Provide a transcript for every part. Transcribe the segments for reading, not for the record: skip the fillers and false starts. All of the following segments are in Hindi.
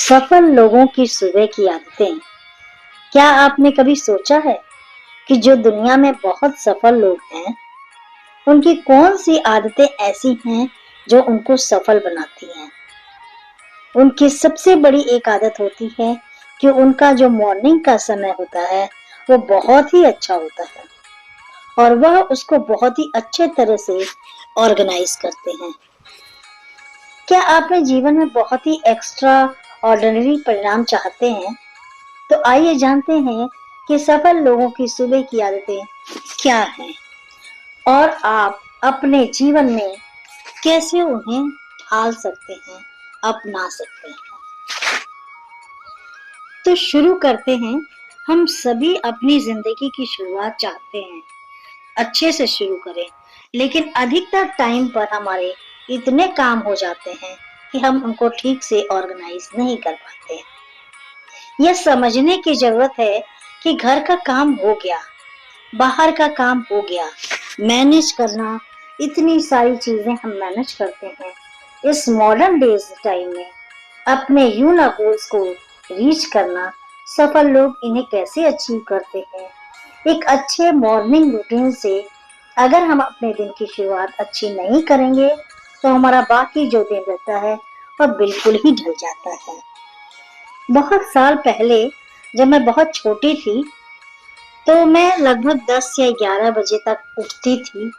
सफल लोगों की सुबह की आदतें। क्या आपने कभी सोचा है कि जो दुनिया में बहुत सफल लोग हैं, उनकी कौन सी आदतें ऐसी हैं जो उनको सफल बनाती हैं? उनकी सबसे बड़ी एक आदत होती है कि उनका जो मॉर्निंग का समय होता है वो बहुत ही अच्छा होता है और वह उसको बहुत ही अच्छे तरह से ऑर्गेनाइज करते हैं। क्या आप अपने जीवन में बहुत ही एक्स्ट्रा ऑर्डिनरी परिणाम चाहते हैं? तो आइए जानते हैं कि सफल लोगों की सुबह की आदतें क्या हैं और आप अपने जीवन में कैसे उन्हें ढाल सकते हैं, अपना सकते हैं। तो शुरू करते हैं। हम सभी अपनी जिंदगी की शुरुआत चाहते हैं, अच्छे से शुरू करें, लेकिन अधिकतर टाइम पर हमारे इतने काम हो जाते हैं कि हम उनको ठीक से ऑर्गेनाइज नहीं कर पाते। यह समझने की जरूरत है कि घर का काम हो गया, बाहर का काम हो गया, मैनेज करना, इतनी सारी चीजें हम मैनेज करते हैं। इस मॉडर्न डेज टाइम में अपने यूना गोल्स को रीच करना, सफल लोग इन्हें कैसे अचीव करते हैं? एक अच्छे मॉर्निंग रूटीन से अगर हम अपने दिन की शुरुआत अच्छी नहीं करेंगे तो हमारा बाकी जो दिन रहता है वह बिल्कुल ही ढल जाता है। बहुत साल पहले जब मैं बहुत छोटी थी तो मैं लगभग 10 या 11 बजे तक उठती थी।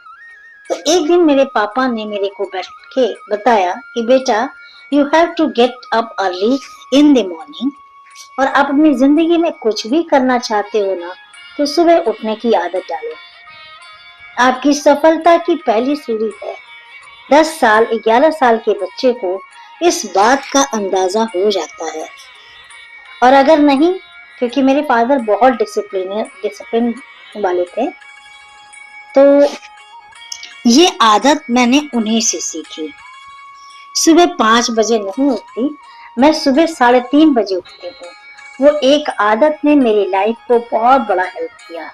तो एक दिन मेरे पापा ने मेरे को बैठ के बताया कि बेटा, you have to get up early in the morning, और आप अपनी जिंदगी में कुछ भी करना चाहते हो ना तो सुबह उठने की आदत डालो। आपकी सफलता की पहली सीढ़ी है। 10 साल 11 साल के बच्चे को इस बात का अंदाजा हो जाता है। और अगर नहीं, क्योंकि मेरे फादर बहुत डिसिप्लिन वाले थे, तो ये आदत मैंने उन्हीं से सीखी। सुबह 5 बजे नहीं उठती, मैं सुबह 3:30 बजे उठती हूँ। वो एक आदत ने मेरी लाइफ को बहुत बड़ा हेल्प किया।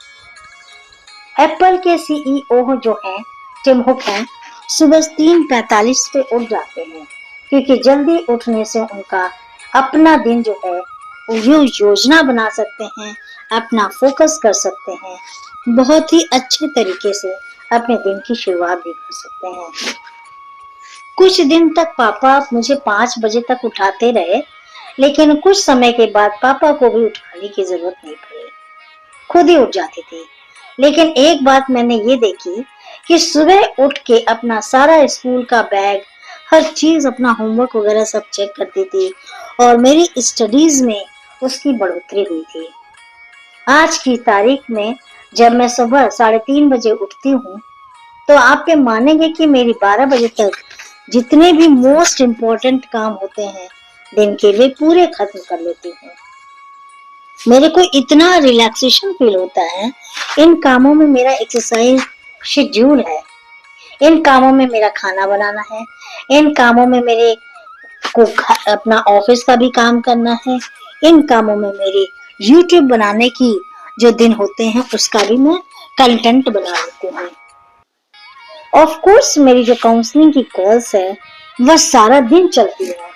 एप्पल के सीईओ जो हैं, टिम कुक हैं, सुबह 3:45 पे उठ जाते हैं, क्योंकि जल्दी उठने से उनका अपना दिन जो है वो योजना बना सकते हैं, अपना फोकस कर सकते हैं, बहुत ही अच्छे तरीके से अपने दिन की शुरुआत भी कर सकते हैं। कुछ दिन तक पापा मुझे 5 बजे तक उठाते रहे, लेकिन कुछ समय के बाद पापा को भी उठाने की जरूरत नहीं पड़ी, खुद ही उठ जाती थी। लेकिन एक बात मैंने ये देखी कि सुबह उठ के अपना सारा स्कूल का बैग, हर चीज, अपना होमवर्क वगैरह सब चेक करती थी और मेरी स्टडीज में उसकी बढ़ोतरी हुई थी। आज की तारीख में जब मैं सुबह 3:30 बजे उठती हूँ तो आप ये मानेंगे कि मेरी 12 बजे तक जितने भी मोस्ट इम्पोर्टेंट काम होते हैं दिन के, वे पूरे खत्म कर लेती हूँ। मेरे को इतना रिलैक्सेशन फील होता है। इन कामों में मेरा एक्सरसाइज शेड्यूल है, इन कामों में मेरा खाना बनाना है, इन कामों में मेरे को अपना ऑफिस का भी काम करना है, इन कामों में मेरे YouTube बनाने की जो दिन होते हैं उसका भी मैं कंटेंट बना लेती हूँ। ऑफ कोर्स मेरी जो काउंसलिंग की कॉल्स है वह सारा दिन चलती है,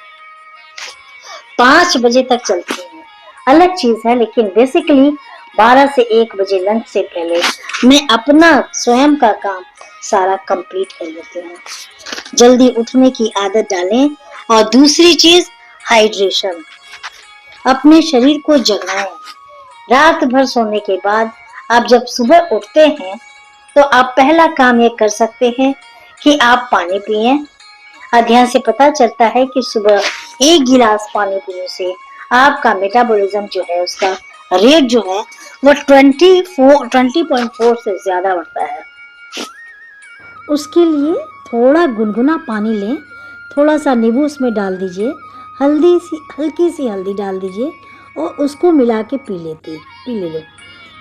5 बजे तक चलती है, अलग चीज है, लेकिन बेसिकली 12 से 1 बजे लंच से पहले मैं अपना स्वयं का काम सारा कंप्लीट कर लेती हूँ। जल्दी उठने की आदत डालें। और दूसरी चीज, हाइड्रेशन। अपने शरीर को जगाएं। रात भर सोने के बाद आप जब सुबह उठते हैं तो आप पहला काम ये कर सकते हैं कि आप पानी पिएं। अध्ययन से पता चलता है कि सुबह 1 गिलास पानी पीने से आपका मेटाबॉलिज्म जो है, उसका रेट जो है वो 20.4 से ज्यादा बढ़ता है। उसके लिए थोड़ा गुनगुना पानी लें, थोड़ा सा नींबू उसमें डाल दीजिए, हल्की सी हल्दी डाल दीजिए और उसको मिला के पी ले लो।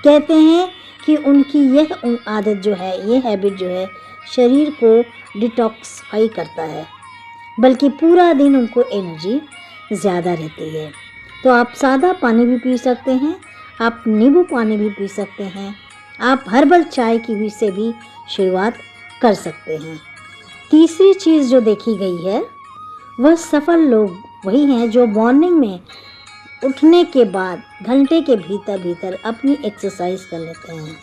कहते हैं कि उनकी यह आदत जो है, ये हैबिट जो है, शरीर को डिटॉक्सिफाई करता है, बल्कि पूरा दिन उनको एनर्जी ज़्यादा रहती है। तो आप सादा पानी भी पी सकते हैं, आप नींबू पानी भी पी सकते हैं, आप हर्बल चाय की भी से भी शुरुआत कर सकते हैं। तीसरी चीज़ जो देखी गई है वह सफल लोग वही हैं जो मॉर्निंग में उठने के बाद घंटे के भीतर अपनी एक्सरसाइज कर लेते हैं।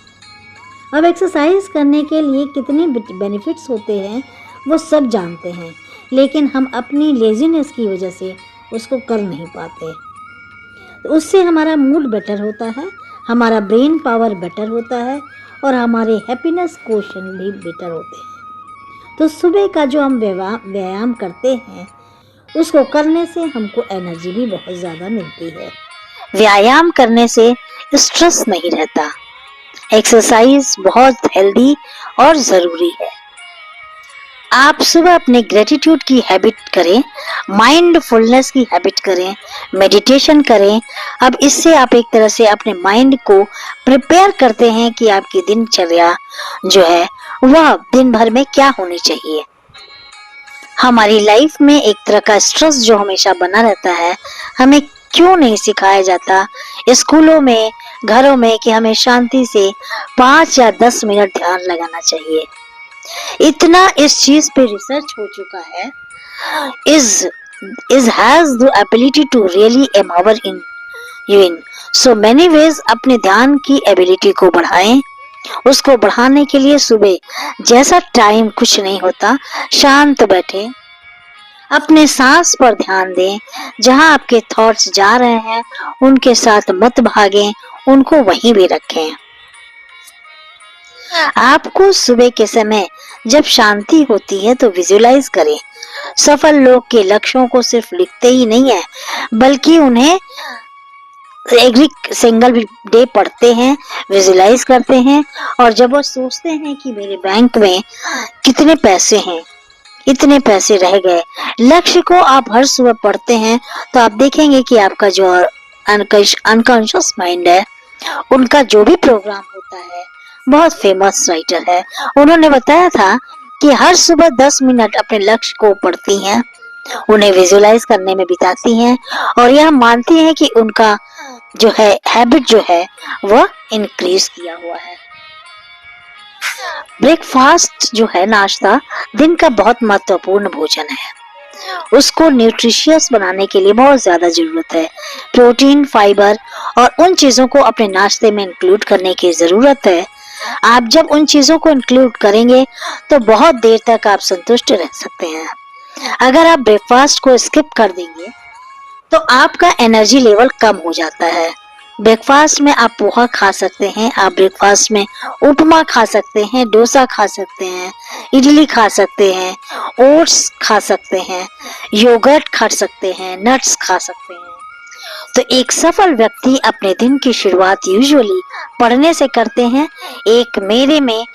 अब एक्सरसाइज करने के लिए कितने बेनिफिट्स होते हैं वो सब जानते हैं, लेकिन हम अपनी लेजीनेस की वजह से उसको कर नहीं पाते। तो उससे हमारा मूड बेटर होता है, हमारा ब्रेन पावर बेटर होता है और हमारे हैप्पीनेस क्वोशंट भी बेटर होते हैं। तो सुबह का जो हम व्यायाम करते हैं उसको करने से हमको एनर्जी भी बहुत ज़्यादा मिलती है। व्यायाम करने से स्ट्रेस नहीं रहता। एक्सरसाइज बहुत हेल्दी और ज़रूरी है। आप सुबह अपने ग्रेटिट्यूड की हैबिट करें, माइंडफुलनेस की हैबिट करें, मेडिटेशन करें। अब इससे आप एक तरह से अपने माइंड को प्रिपेयर करते हैं कि आपकी दिनचर्या जो है वह दिन भर में क्या होनी चाहिए। हमारी लाइफ में एक तरह का स्ट्रेस जो हमेशा बना रहता है, हमें क्यों नहीं सिखाया जाता स्कूलों में, घरों में कि हमें शांति से 5 या 10 मिनट ध्यान लगाना चाहिए। इतना इस चीज पे रिसर्च हो चुका है, is has the ability to really empower in you in so many ways। अपने ध्यान की एबिलिटी को बढ़ाएं। उसको बढ़ाने के लिए सुबह जैसा टाइम कुछ नहीं होता, शांत बैठे, अपने सांस पर ध्यान दें। जहां आपके थॉट्स जा रहे हैं उनके साथ मत भागें, उनको वहीं भी रखें। आपको सुबह के समय जब शांति होती है तो विजुलाइज करें। सफल लोग के लक्ष्यों को सिर्फ लिखते ही नहीं है, बल्कि उन्हें एवरी सिंगल डे पढ़ते हैं, विजुलाइज करते हैं। और जब वो सोचते हैं कि मेरे बैंक में कितने पैसे हैं, इतने पैसे रह गए, लक्ष्य को आप हर सुबह पढ़ते हैं तो आप देखेंगे कि आपका जो अनकॉन्शियस माइंड है, उनका जो भी प्रोग्राम होता है, बहुत फेमस राइटर है, उन्होंने बताया था कि हर सुबह 10 मिनट अपने लक्ष्य को पढ़ती हैं, उन्हें विजुलाइज करने में बिताती हैं और यह मानती हैं कि उनका जो है हैबिट जो है वह इंक्रीज किया हुआ है। ब्रेकफास्ट जो है, नाश्ता, दिन का बहुत महत्वपूर्ण भोजन है। उसको न्यूट्रिशियस बनाने के लिए बहुत ज्यादा जरूरत है। प्रोटीन, फाइबर और उन चीजों को अपने नाश्ते में इंक्लूड करने की जरूरत है। आप जब उन चीजों को इंक्लूड करेंगे तो बहुत देर तक आप संतुष्ट रह सकते हैं। अगर आप ब्रेकफास्ट को स्किप कर देंगे तो आपका एनर्जी लेवल कम हो जाता है। ब्रेकफास्ट में आप पोहा खा सकते हैं, आप ब्रेकफास्ट में उपमा खा सकते हैं, डोसा खा सकते हैं, इडली खा सकते हैं, ओट्स खा सकते हैं, योगर्ट खा सकते हैं, नट्स खा सकते हैं। तो एक सफल व्यक्ति अपने दिन की शुरुआत यूजुअली पढ़ने से करते हैं। एक मेरे में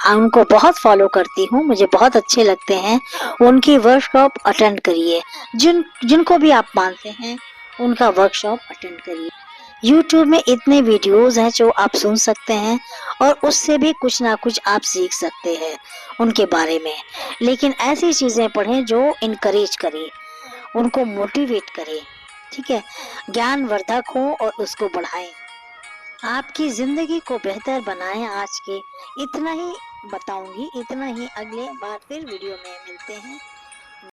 उनको बहुत फॉलो करती हूँ, मुझे बहुत अच्छे लगते हैं, उनकी वर्कशॉप अटेंड करिए। जिनको भी आप मानते हैं उनका वर्कशॉप अटेंड करिए। YouTube में इतने वीडियोस हैं जो आप सुन सकते हैं और उससे भी कुछ ना कुछ आप सीख सकते हैं उनके बारे में। लेकिन ऐसी चीजें पढ़ें जो इनकरेज करे, उनको मोटिवेट करे, ठीक है, ज्ञानवर्धक हो और उसको बढ़ाएं, आपकी जिंदगी को बेहतर बनाएं। आज के इतना ही बताऊंगी, इतना ही। अगले बार फिर वीडियो में मिलते हैं।